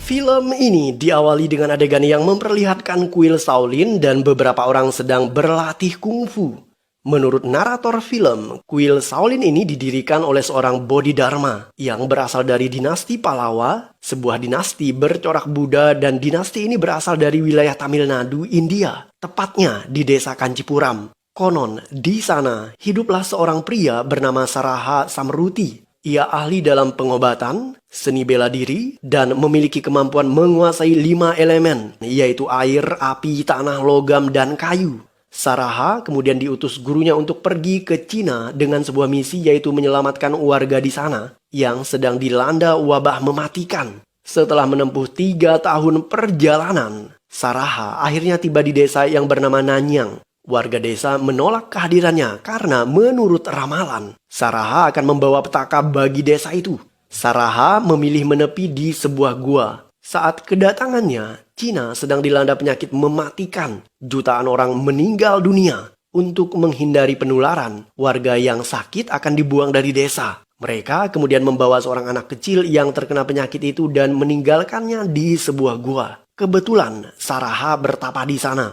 Film ini diawali dengan adegan yang memperlihatkan kuil Shaolin dan beberapa orang sedang berlatih kungfu. Menurut narator film, kuil Shaolin ini didirikan oleh seorang Bodhidharma yang berasal dari dinasti Pallava, sebuah dinasti bercorak Buddha, dan dinasti ini berasal dari wilayah Tamil Nadu, India, tepatnya di desa Kancipuram. Konon, di sana hiduplah seorang pria bernama Saraha Samruti. Ia ahli dalam pengobatan, seni bela diri, dan memiliki kemampuan menguasai 5 elemen, yaitu air, api, tanah, logam, dan kayu. Saraha kemudian diutus gurunya untuk pergi ke Cina dengan sebuah misi, yaitu menyelamatkan warga di sana yang sedang dilanda wabah mematikan. Setelah menempuh 3 tahun perjalanan, Saraha akhirnya tiba di desa yang bernama Nanyang. Warga desa menolak kehadirannya karena menurut ramalan, Saraha akan membawa petaka bagi desa itu. Saraha memilih menepi di sebuah gua. Saat kedatangannya, Cina sedang dilanda penyakit mematikan. Jutaan orang meninggal dunia. Untuk menghindari penularan, warga yang sakit akan dibuang dari desa. Mereka kemudian membawa seorang anak kecil yang terkena penyakit itu dan meninggalkannya di sebuah gua. Kebetulan, Saraha bertapa di sana.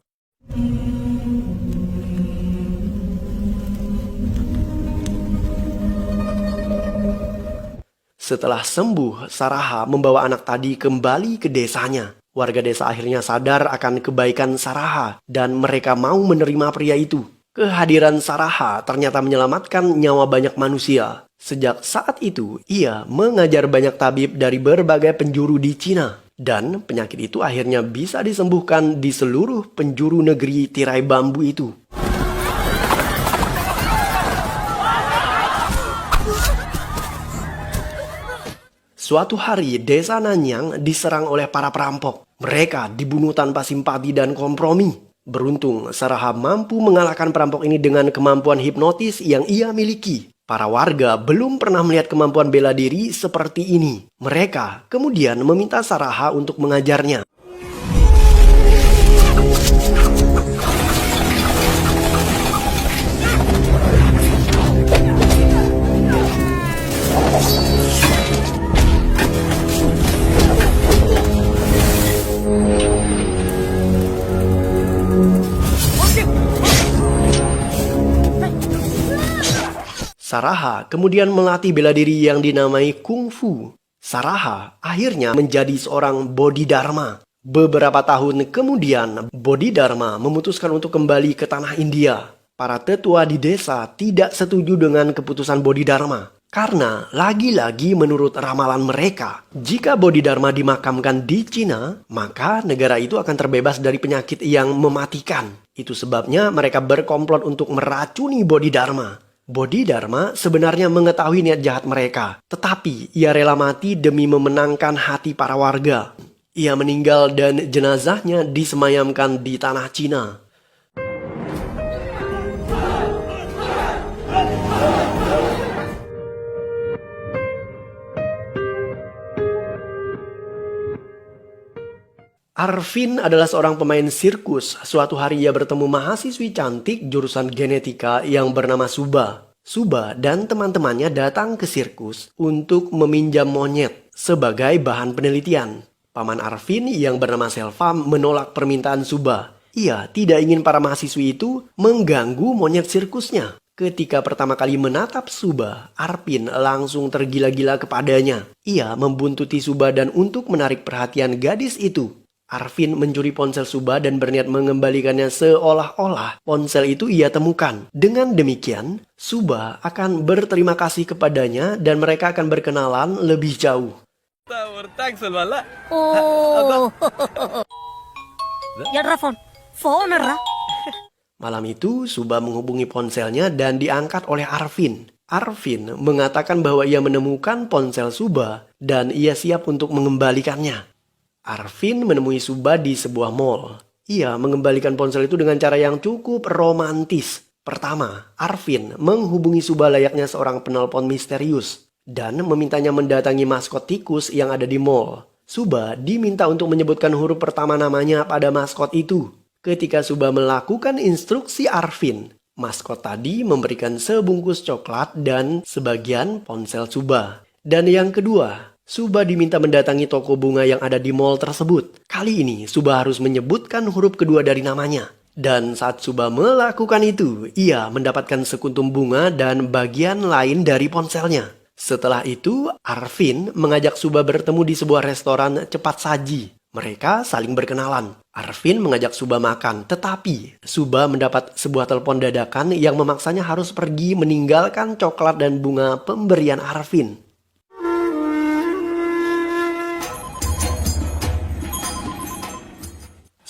Setelah sembuh, Saraha membawa anak tadi kembali ke desanya. Warga desa akhirnya sadar akan kebaikan Saraha dan mereka mau menerima pria itu. Kehadiran Saraha ternyata menyelamatkan nyawa banyak manusia. Sejak saat itu, ia mengajar banyak tabib dari berbagai penjuru di Cina. Dan penyakit itu akhirnya bisa disembuhkan di seluruh penjuru negeri tirai bambu itu. Suatu hari, desa Nanyang diserang oleh para perampok. Mereka dibunuh tanpa simpati dan kompromi. Beruntung, Saraha mampu mengalahkan perampok ini dengan kemampuan hipnotis yang ia miliki. Para warga belum pernah melihat kemampuan bela diri seperti ini. Mereka kemudian meminta Saraha untuk mengajarnya. Saraha kemudian melatih bela diri yang dinamai kungfu. Saraha akhirnya menjadi seorang Bodhidharma. Beberapa tahun kemudian, Bodhidharma memutuskan untuk kembali ke tanah India. Para tetua di desa tidak setuju dengan keputusan Bodhidharma. Karena lagi-lagi menurut ramalan mereka, jika Bodhidharma dimakamkan di Cina, maka negara itu akan terbebas dari penyakit yang mematikan. Itu sebabnya mereka berkomplot untuk meracuni Bodhidharma. Bodhidharma sebenarnya mengetahui niat jahat mereka, tetapi ia rela mati demi memenangkan hati para warga. Ia meninggal dan jenazahnya disemayamkan di tanah Cina. Arvin adalah seorang pemain sirkus. Suatu hari ia bertemu mahasiswi cantik jurusan genetika yang bernama Suba. Suba dan teman-temannya datang ke sirkus untuk meminjam monyet sebagai bahan penelitian. Paman Arvin yang bernama Selva menolak permintaan Suba. Ia tidak ingin para mahasiswi itu mengganggu monyet sirkusnya. Ketika pertama kali menatap Suba, Arvin langsung tergila-gila kepadanya. Ia membuntuti Suba dan untuk menarik perhatian gadis itu, Arvin mencuri ponsel Suba dan berniat mengembalikannya seolah-olah ponsel itu ia temukan. Dengan demikian, Suba akan berterima kasih kepadanya dan mereka akan berkenalan lebih jauh. Malam itu, Suba menghubungi ponselnya dan diangkat oleh Arvin. Arvin mengatakan bahwa ia menemukan ponsel Suba dan ia siap untuk mengembalikannya. Arvin menemui Suba di sebuah mall. Ia mengembalikan ponsel itu dengan cara yang cukup romantis. Pertama, Arvin menghubungi Suba layaknya seorang penelpon misterius dan memintanya mendatangi maskot tikus yang ada di mall. Suba diminta untuk menyebutkan huruf pertama namanya pada maskot itu. Ketika Suba melakukan instruksi Arvin, maskot tadi memberikan sebungkus coklat dan sebagian ponsel Suba. Dan yang kedua, Suba diminta mendatangi toko bunga yang ada di mall tersebut. Kali ini, Suba harus menyebutkan huruf kedua dari namanya. Dan saat Suba melakukan itu, ia mendapatkan sekuntum bunga dan bagian lain dari ponselnya. Setelah itu, Arvin mengajak Suba bertemu di sebuah restoran cepat saji. Mereka saling berkenalan. Arvin mengajak Suba makan, tetapi Suba mendapat sebuah telepon dadakan yang memaksanya harus pergi meninggalkan coklat dan bunga pemberian Arvin.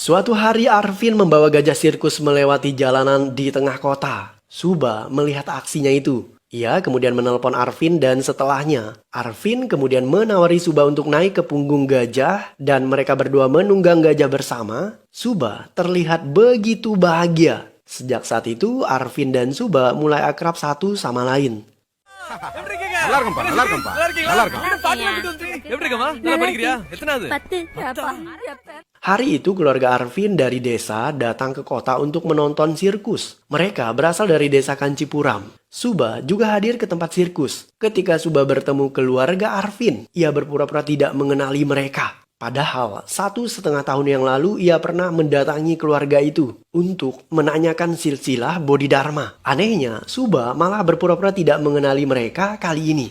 Suatu hari Arvin membawa gajah sirkus melewati jalanan di tengah kota. Suba melihat aksinya itu. Ia kemudian menelpon Arvin dan setelahnya, Arvin kemudian menawari Suba untuk naik ke punggung gajah dan mereka berdua menunggang gajah bersama. Suba terlihat begitu bahagia. Sejak saat itu, Arvin dan Suba mulai akrab satu sama lain. Hari itu keluarga Arvin dari desa datang ke kota untuk menonton sirkus. Mereka berasal dari desa Kancipuram. Suba juga hadir ke tempat sirkus. Ketika Suba bertemu keluarga Arvin, ia berpura-pura tidak mengenali mereka. Padahal 1,5 tahun yang lalu ia pernah mendatangi keluarga itu untuk menanyakan silsilah Bodhidharma. Anehnya, Suba malah berpura-pura tidak mengenali mereka kali ini.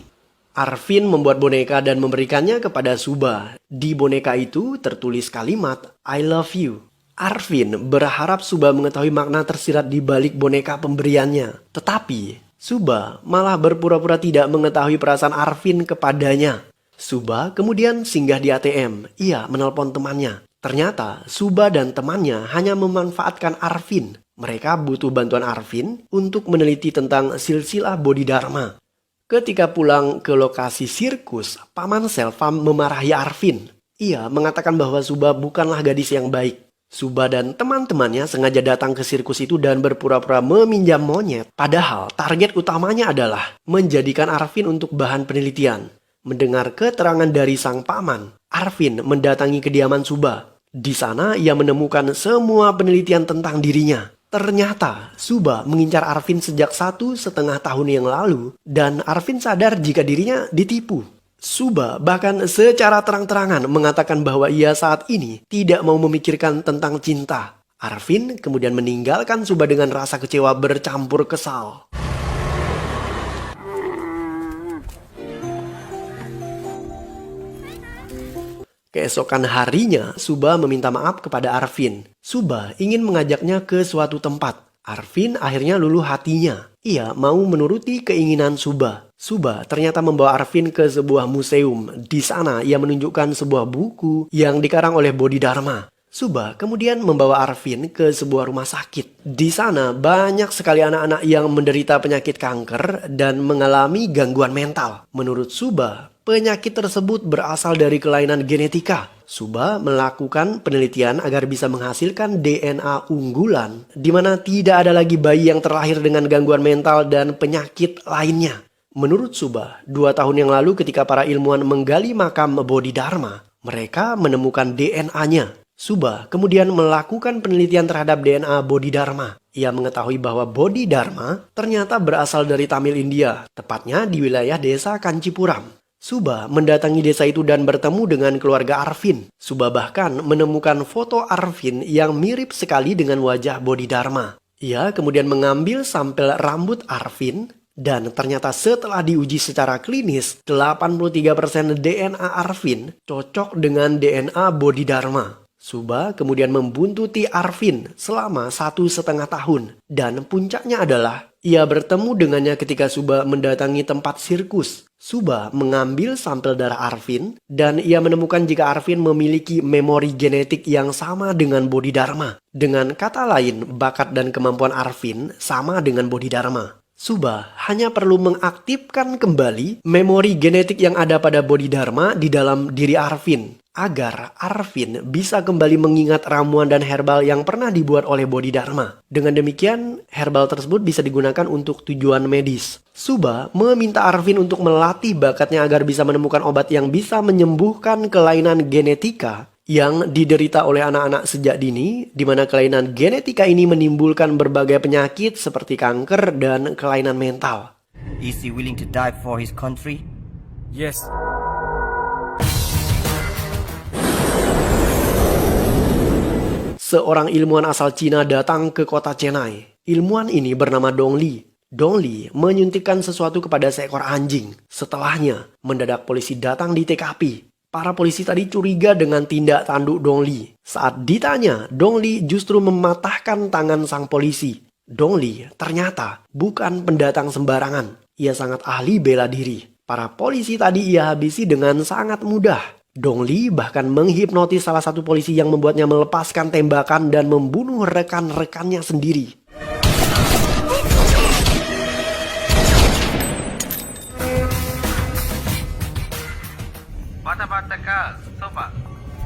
Arvin membuat boneka dan memberikannya kepada Suba. Di boneka itu tertulis kalimat I love you. Arvin berharap Suba mengetahui makna tersirat di balik boneka pemberiannya. Tetapi Suba malah berpura-pura tidak mengetahui perasaan Arvin kepadanya. Suba kemudian singgah di ATM. Ia menelpon temannya. Ternyata Suba dan temannya hanya memanfaatkan Arvin. Mereka butuh bantuan Arvin untuk meneliti tentang silsilah Bodhidharma. Ketika pulang ke lokasi sirkus, Paman Selvam memarahi Arvin. Ia mengatakan bahwa Suba bukanlah gadis yang baik. Suba dan teman-temannya sengaja datang ke sirkus itu dan berpura-pura meminjam monyet. Padahal target utamanya adalah menjadikan Arvin untuk bahan penelitian. Mendengar keterangan dari sang paman, Arvin mendatangi kediaman Suba. Di sana ia menemukan semua penelitian tentang dirinya. Ternyata Suba mengincar Arvin sejak 1,5 tahun yang lalu dan Arvin sadar jika dirinya ditipu. Suba bahkan secara terang-terangan mengatakan bahwa ia saat ini tidak mau memikirkan tentang cinta. Arvin kemudian meninggalkan Suba dengan rasa kecewa bercampur kesal. Keesokan harinya, Suba meminta maaf kepada Arvin. Suba ingin mengajaknya ke suatu tempat. Arvin akhirnya luluh hatinya. Ia mau menuruti keinginan Suba. Suba ternyata membawa Arvin ke sebuah museum. Di sana ia menunjukkan sebuah buku yang dikarang oleh Bodhidharma. Suba kemudian membawa Arvin ke sebuah rumah sakit. Di sana banyak sekali anak-anak yang menderita penyakit kanker dan mengalami gangguan mental. Menurut Suba, penyakit tersebut berasal dari kelainan genetika. Suba melakukan penelitian agar bisa menghasilkan DNA unggulan di mana tidak ada lagi bayi yang terlahir dengan gangguan mental dan penyakit lainnya. Menurut Suba, 2 tahun yang lalu ketika para ilmuwan menggali makam Bodhidharma, mereka menemukan DNA-nya. Suba kemudian melakukan penelitian terhadap DNA Bodhidharma. Ia mengetahui bahwa Bodhidharma ternyata berasal dari Tamil India, tepatnya di wilayah desa Kancipuram. Suba mendatangi desa itu dan bertemu dengan keluarga Arvin. Suba bahkan menemukan foto Arvin yang mirip sekali dengan wajah Bodhidharma. Ia kemudian mengambil sampel rambut Arvin dan ternyata setelah diuji secara klinis, 83% DNA Arvin cocok dengan DNA Bodhidharma. Suba kemudian membuntuti Arvin selama 1,5 tahun. Dan puncaknya adalah ia bertemu dengannya ketika Suba mendatangi tempat sirkus. Suba mengambil sampel darah Arvin dan ia menemukan jika Arvin memiliki memori genetik yang sama dengan Bodhidharma. Dengan kata lain, bakat dan kemampuan Arvin sama dengan Bodhidharma. Suba hanya perlu mengaktifkan kembali memori genetik yang ada pada Bodhidharma di dalam diri Arvin, agar Arvin bisa kembali mengingat ramuan dan herbal yang pernah dibuat oleh Bodhidharma. Dengan demikian, herbal tersebut bisa digunakan untuk tujuan medis. Suba meminta Arvin untuk melatih bakatnya agar bisa menemukan obat yang bisa menyembuhkan kelainan genetika yang diderita oleh anak-anak sejak dini, di mana kelainan genetika ini menimbulkan berbagai penyakit seperti kanker dan kelainan mental. Is he willing to die for his country? Yes. seorang ilmuwan asal Cina datang ke kota Chennai. Ilmuwan ini bernama Dong Li. Dong Li menyuntikkan sesuatu kepada seekor anjing. Setelahnya, mendadak polisi datang di TKP. Para polisi tadi curiga dengan tindak tanduk Dong Li. Saat ditanya, Dong Li justru mematahkan tangan sang polisi. Dong Li ternyata bukan pendatang sembarangan. Ia sangat ahli bela diri. Para polisi tadi ia habisi dengan sangat mudah. Dong Li bahkan menghipnotis salah satu polisi yang membuatnya melepaskan tembakan dan membunuh rekan-rekannya sendiri.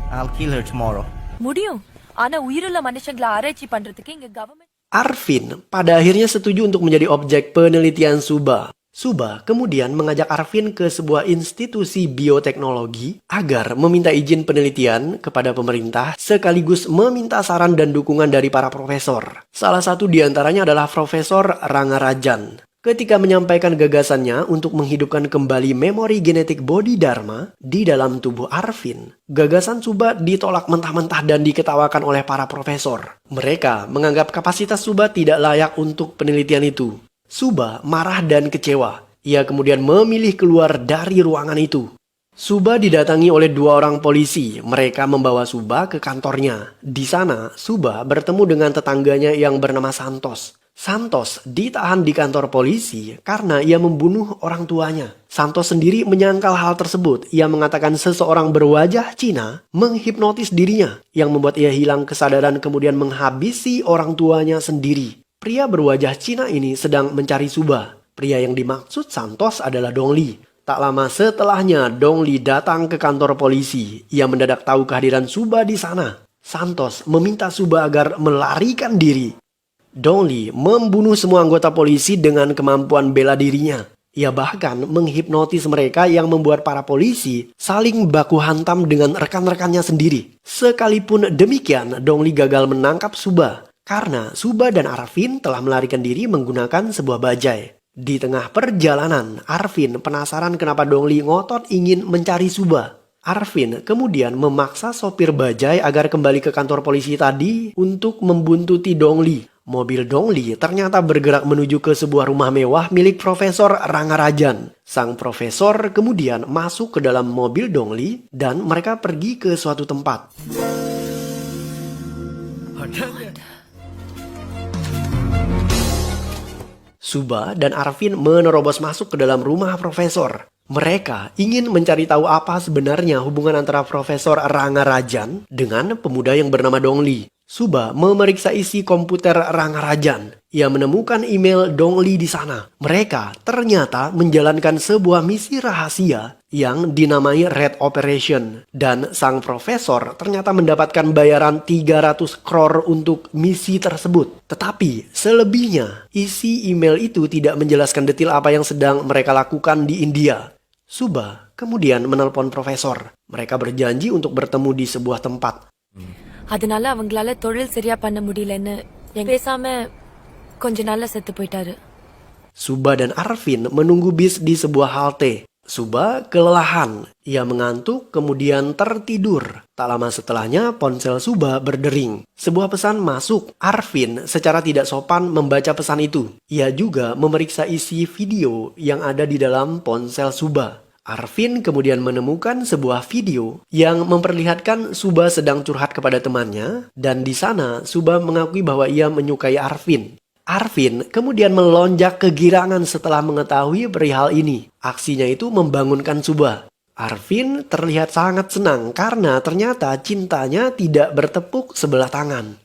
I'll kill her tomorrow. முடியும் ஆனா உயிருள்ள மனுஷங்களை ஆராய்ச்சி பண்றதுக்கு இங்க government Arvin pada akhirnya setuju untuk menjadi objek penelitian Suba. Suba kemudian mengajak Arvin ke sebuah institusi bioteknologi agar meminta izin penelitian kepada pemerintah sekaligus meminta saran dan dukungan dari para profesor. Salah satu di antaranya adalah Profesor Rangarajan. Ketika menyampaikan gagasannya untuk menghidupkan kembali memori genetik Bodhidharma di dalam tubuh Arvin, gagasan Suba ditolak mentah-mentah dan diketawakan oleh para profesor. Mereka menganggap kapasitas Suba tidak layak untuk penelitian itu. Suba marah dan kecewa. Ia kemudian memilih keluar dari ruangan itu. Suba didatangi oleh 2 orang polisi. Mereka membawa Suba ke kantornya. Di sana, Suba bertemu dengan tetangganya yang bernama Santos. Santos ditahan di kantor polisi karena ia membunuh orang tuanya. Santos sendiri menyangkal hal tersebut. Ia mengatakan seseorang berwajah Cina menghipnotis dirinya yang membuat ia hilang kesadaran kemudian menghabisi orang tuanya sendiri. Pria berwajah Cina ini sedang mencari Suba. Pria yang dimaksud Santos adalah Dong Li. Tak lama setelahnya Dong Li datang ke kantor polisi. Ia mendadak tahu kehadiran Suba di sana. Santos meminta Suba agar melarikan diri. Dong Li membunuh semua anggota polisi dengan kemampuan bela dirinya. Ia bahkan menghipnotis mereka yang membuat para polisi saling baku hantam dengan rekan-rekannya sendiri. Sekalipun demikian, Dong Li gagal menangkap Suba karena Suba dan Arvin telah melarikan diri menggunakan sebuah bajai. Di tengah perjalanan, Arvin penasaran kenapa Dong Li ngotot ingin mencari Suba. Arvin kemudian memaksa sopir bajai agar kembali ke kantor polisi tadi untuk membuntuti Dong Li. Mobil Dong Li ternyata bergerak menuju ke sebuah rumah mewah milik Profesor Rangarajan. Sang profesor kemudian masuk ke dalam mobil Dong Li dan mereka pergi ke suatu tempat. Suba dan Arvin menerobos masuk ke dalam rumah profesor. Mereka ingin mencari tahu apa sebenarnya hubungan antara Profesor Rangarajan dengan pemuda yang bernama Dong Li. Suba memeriksa isi komputer Rangarajan. Ia menemukan email Dong Li di sana. Mereka ternyata menjalankan sebuah misi rahasia yang dinamai Red Operation. Dan sang profesor ternyata mendapatkan bayaran 300 crore untuk misi tersebut. Tetapi selebihnya, isi email itu tidak menjelaskan detail apa yang sedang mereka lakukan di India. Suba kemudian menelpon profesor. Mereka berjanji untuk bertemu di sebuah tempat. அதனால அவங்களால தொழில் சரியா பண்ண முடியலன்னு எங்க பேசாம கொஞ்ச நாள்ல செத்து போயிட்டாரு. Suba dan Arvin menunggu bis di sebuah halte. Suba kelelahan. Ia mengantuk kemudian tertidur. Tak lama setelahnya ponsel Suba berdering. Sebuah pesan masuk. Arvin secara tidak sopan membaca pesan itu. Ia juga memeriksa isi video yang ada di dalam ponsel Suba. Arvin kemudian menemukan sebuah video yang memperlihatkan Suba sedang curhat kepada temannya dan di sana Suba mengakui bahwa ia menyukai Arvin. Arvin kemudian melonjak kegirangan setelah mengetahui perihal ini. Aksinya itu membangunkan Suba. Arvin terlihat sangat senang karena ternyata cintanya tidak bertepuk sebelah tangan.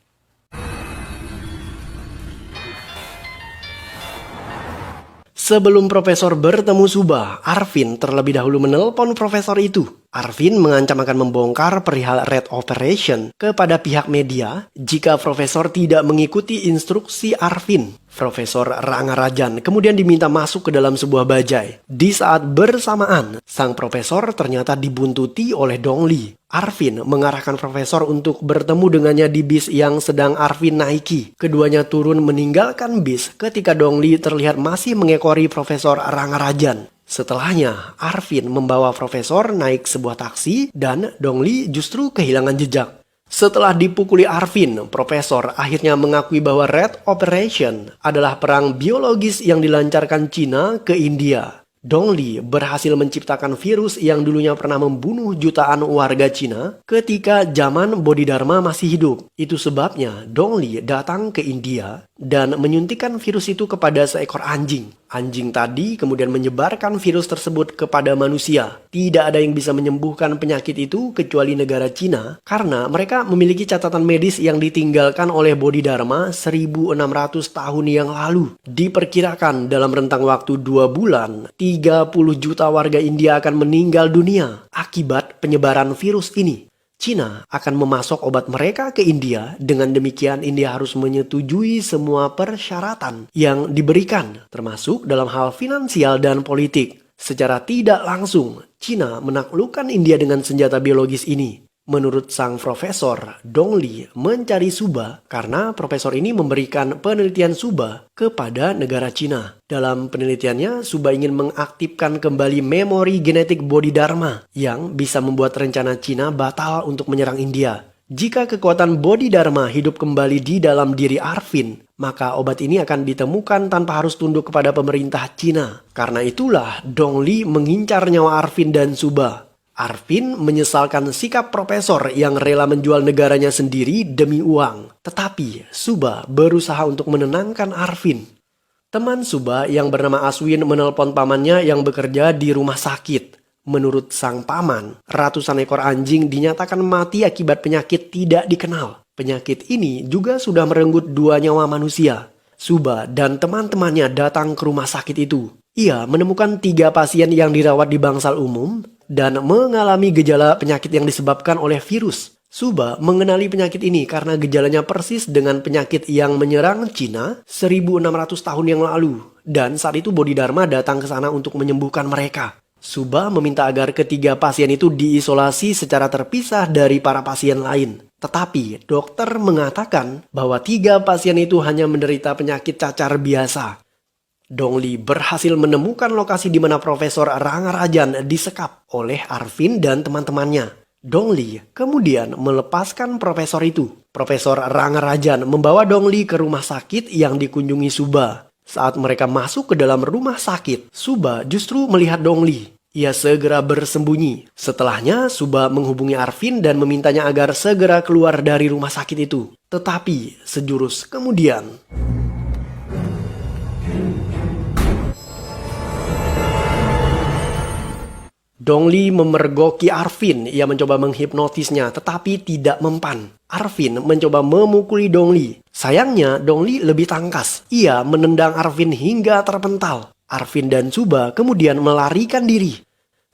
Sebelum profesor bertemu Suba, Arvin terlebih dahulu menelpon profesor itu. Arvin mengancam akan membongkar perihal Red Operation kepada pihak media jika profesor tidak mengikuti instruksi Arvin. Profesor Rangarajan kemudian diminta masuk ke dalam sebuah bajai. Di saat bersamaan, sang profesor ternyata dibuntuti oleh Dong Li. Arvin mengarahkan profesor untuk bertemu dengannya di bis yang sedang Arvin naiki. Keduanya turun meninggalkan bis ketika Dong Li terlihat masih mengekori Profesor Rangarajan. Setelahnya, Arvin membawa profesor naik sebuah taksi dan Dong Li justru kehilangan jejak. Setelah dipukuli Arvin, Profesor akhirnya mengakui bahwa Red Operation adalah perang biologis yang dilancarkan Cina ke India. Dongli berhasil menciptakan virus yang dulunya pernah membunuh jutaan warga Cina ketika zaman Bodhidharma masih hidup. Itu sebabnya Dongli datang ke India dan menyuntikkan virus itu kepada seekor anjing. Anjing tadi kemudian menyebarkan virus tersebut kepada manusia. Tidak ada yang bisa menyembuhkan penyakit itu kecuali negara Cina karena mereka memiliki catatan medis yang ditinggalkan oleh Bodhidharma 1600 tahun yang lalu. Diperkirakan dalam rentang waktu 2 bulan, 30 juta warga India akan meninggal dunia akibat penyebaran virus ini. Cina akan memasok obat mereka ke India. Dengan demikian India harus menyetujui semua persyaratan yang diberikan, termasuk dalam hal finansial dan politik. Secara tidak langsung, Cina menaklukkan India dengan senjata biologis ini. Menurut sang profesor, Dongli mencari Suba karena profesor ini memberikan penelitian Suba kepada negara Cina. Dalam penelitiannya, Suba ingin mengaktifkan kembali memori genetik Bodhidharma yang bisa membuat rencana Cina batal untuk menyerang India. Jika kekuatan Bodhidharma hidup kembali di dalam diri Arvin, maka obat ini akan ditemukan tanpa harus tunduk kepada pemerintah Cina. Karena itulah Dongli mengincar nyawa Arvin dan Suba. Arvin menyesalkan sikap profesor yang rela menjual negaranya sendiri demi uang. Tetapi Suba berusaha untuk menenangkan Arvin. Teman Suba yang bernama Aswin menelpon pamannya yang bekerja di rumah sakit. Menurut sang paman, ratusan ekor anjing dinyatakan mati akibat penyakit tidak dikenal. Penyakit ini juga sudah merenggut 2 nyawa manusia. Suba dan teman-temannya datang ke rumah sakit itu. Ia menemukan 3 pasien yang dirawat di bangsal umum dan mengalami gejala penyakit yang disebabkan oleh virus. Suba mengenali penyakit ini karena gejalanya persis dengan penyakit yang menyerang Cina 1600 tahun yang lalu. Dan saat itu Bodhidharma datang ke sana untuk menyembuhkan mereka. Suba meminta agar ketiga pasien itu diisolasi secara terpisah dari para pasien lain. Tetapi dokter mengatakan bahwa 3 pasien itu hanya menderita penyakit cacar biasa. Dongli berhasil menemukan lokasi di mana Profesor Rangarajan disekap oleh Arvin dan teman-temannya. Dongli kemudian melepaskan profesor itu. Profesor Rangarajan membawa Dongli ke rumah sakit yang dikunjungi Suba. Saat mereka masuk ke dalam rumah sakit, Suba justru melihat Dongli. Ia segera bersembunyi. Setelahnya, Suba menghubungi Arvin dan memintanya agar segera keluar dari rumah sakit itu. Tetapi sejurus kemudian, Dongli memergoki Arvin. Ia mencoba menghipnotisnya tetapi tidak mempan. Arvin mencoba memukuli Dongli. Sayangnya Dongli lebih tangkas. Ia menendang Arvin hingga terpental. Arvin dan Suba kemudian melarikan diri.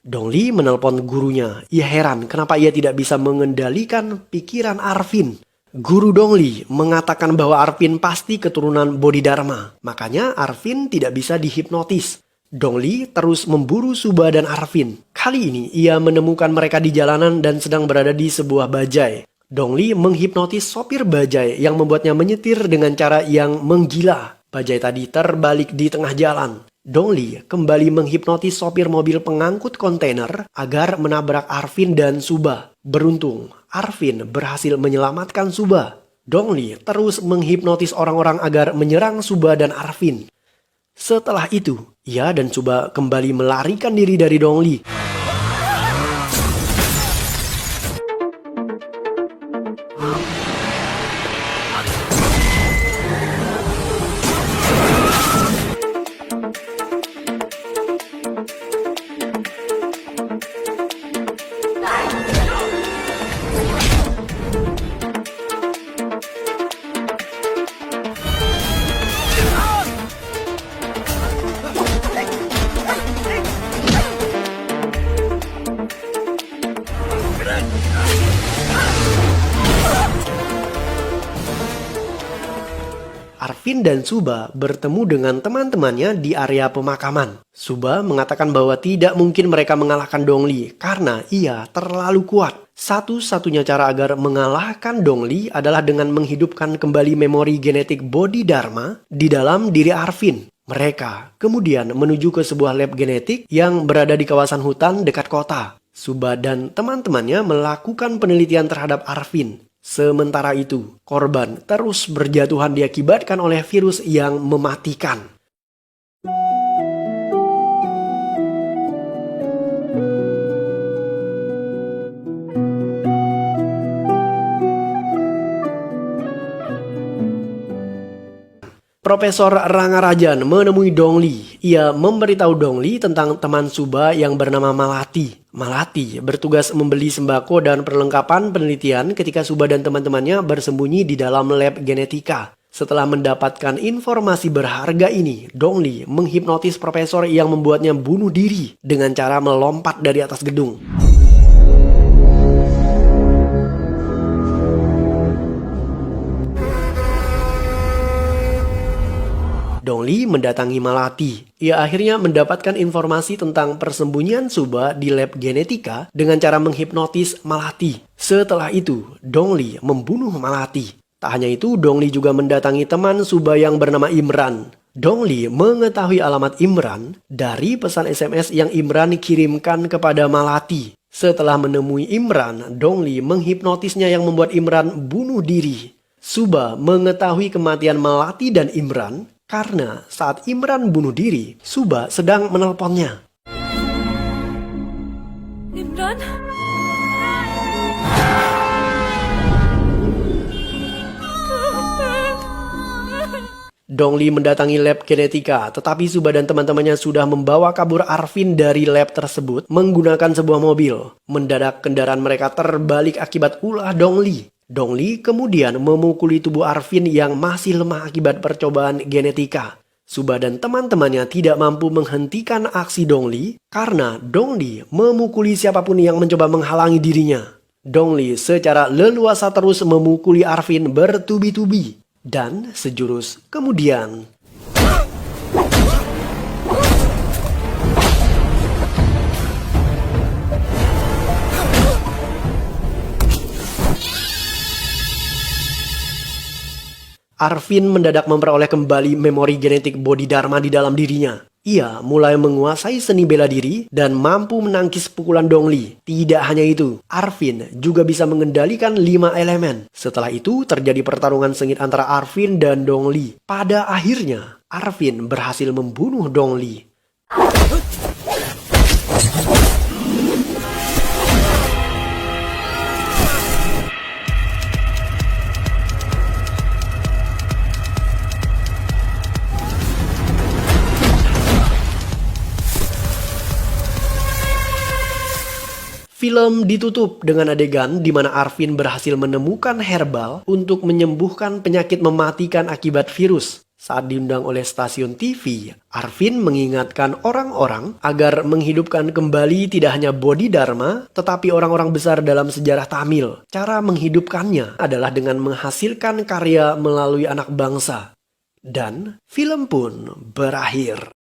Dongli menelpon gurunya. Ia heran kenapa ia tidak bisa mengendalikan pikiran Arvin. Guru Dongli mengatakan bahwa Arvin pasti keturunan Bodhidharma. Makanya Arvin tidak bisa dihipnotis. Dongli terus memburu Suba dan Arvin. Kali ini ia menemukan mereka di jalanan dan sedang berada di sebuah bajai. Dongli menghipnotis sopir bajai yang membuatnya menyetir dengan cara yang menggila. Bajai tadi terbalik di tengah jalan. Dongli kembali menghipnotis sopir mobil pengangkut kontainer agar menabrak Arvin dan Suba. Beruntung, Arvin berhasil menyelamatkan Suba. Dongli terus menghipnotis orang-orang agar menyerang Suba dan Arvin. Setelah itu, ia dan Suba kembali melarikan diri dari Dongli. Arvin dan Suba bertemu dengan teman-temannya di area pemakaman. Suba mengatakan bahwa tidak mungkin mereka mengalahkan Dongli karena ia terlalu kuat. Satu-satunya cara agar mengalahkan Dongli adalah dengan menghidupkan kembali memori genetik Bodhidharma di dalam diri Arvin. Mereka kemudian menuju ke sebuah lab genetik yang berada di kawasan hutan dekat kota. Suba dan teman-temannya melakukan penelitian terhadap Arvin. Sementara itu, korban terus berjatuhan diakibatkan oleh virus yang mematikan. Profesor Rangarajan menemui Dongli. Ia memberitahu Dongli tentang teman Suba yang bernama Malati. Malati bertugas membeli sembako dan perlengkapan penelitian ketika Suba dan teman-temannya bersembunyi di dalam lab genetika. Setelah mendapatkan informasi berharga ini, Dongli menghipnotis profesor yang membuatnya bunuh diri dengan cara melompat dari atas gedung. Dongli mendatangi Malati. Ia akhirnya mendapatkan informasi tentang persembunyian Suba di lab genetika dengan cara menghipnotis Malati. Setelah itu, Dongli membunuh Malati. Tak hanya itu, Dongli juga mendatangi teman Suba yang bernama Imran. Dongli mengetahui alamat Imran dari pesan SMS yang Imran kirimkan kepada Malati. Setelah menemui Imran, Dongli menghipnotisnya yang membuat Imran bunuh diri. Suba mengetahui kematian Malati dan Imran karena saat Imran bunuh diri, Suba sedang menelponnya. Imran? Dongli mendatangi lab genetika, tetapi Suba dan teman-temannya sudah membawa kabur Arvin dari lab tersebut menggunakan sebuah mobil. Mendadak kendaraan mereka terbalik akibat ulah Dongli. Dongli kemudian memukuli tubuh Arvin yang masih lemah akibat percobaan genetika. Suba dan teman-temannya tidak mampu menghentikan aksi Dongli karena Dongli memukuli siapapun yang mencoba menghalangi dirinya. Dongli secara leluasa terus memukuli Arvin bertubi-tubi. Dan sejurus kemudian, Arvin mendadak memperoleh kembali memori genetik Bodhidharma di dalam dirinya. Ia mulai menguasai seni bela diri dan mampu menangkis pukulan Dongli. Tidak hanya itu, Arvin juga bisa mengendalikan 5 elemen. Setelah itu terjadi pertarungan sengit antara Arvin dan Dongli. Pada akhirnya, Arvin berhasil membunuh Dongli. Film ditutup dengan adegan di mana Arvin berhasil menemukan herbal untuk menyembuhkan penyakit mematikan akibat virus. Saat diundang oleh stasiun TV, Arvin mengingatkan orang-orang agar menghidupkan kembali tidak hanya Bodhidharma, tetapi orang-orang besar dalam sejarah Tamil. Cara menghidupkannya adalah dengan menghasilkan karya melalui anak bangsa. Dan film pun berakhir.